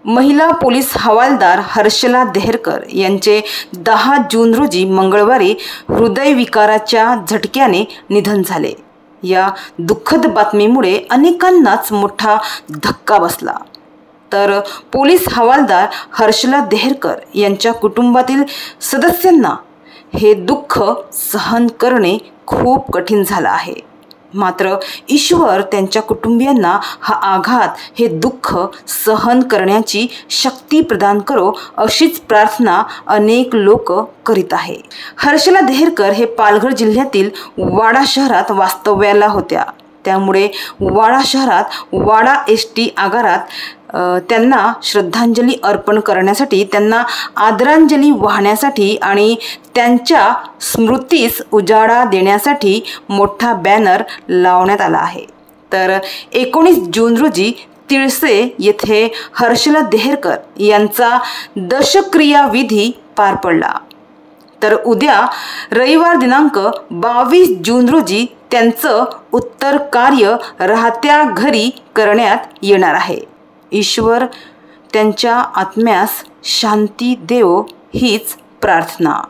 महिला पोलीस हवालदार हर्षला देहरकर यांचे 10 जून रोजी मंगळवारी हृदयविकाराच्या झटक्याने निधन झाले। या दुःखद बातमीमुळे अनेकांनाच मोठा धक्का बसला। तर पोलीस हवालदार हर्षला देहरकर यांच्या कुटुंबातील सदस्यांना हे दुःख सहन करणे खूप कठीण झालं आहे। मात्र ईश्वर त्यांच्या कुटुंबियांना हा आघात, हे दुःख सहन करण्याची शक्ती प्रदान करो, अशीच प्रार्थना अनेक लोक करीत आहे। हर्षला देहरकर हे पालघर जिल्ह्यातील वाडा शहरात वास्तव्याला होत्या। त्यामुळे वाडा शहरात वाडा एसटी आगारात त्यांना श्रद्धांजली अर्पण करण्यासाठी, त्यांना आदरांजली वाहण्यासाठी आणि त्यांच्या स्मृतीस उजाळा देण्यासाठी मोठा बॅनर लावण्यात आला आहे। तर 19 जून रोजी तिळसे येथे हर्षला देहरकर यांचा दशक्रिया विधी पार पडला। तर उद्या रविवार दिनांक 22 जून रोजी त्यांचं उत्तर कार्य राहत्या घरी करण्यात येणार आहे। ईश्वर त्यांच्या आत्म्यास शांती देवो हीच प्रार्थना।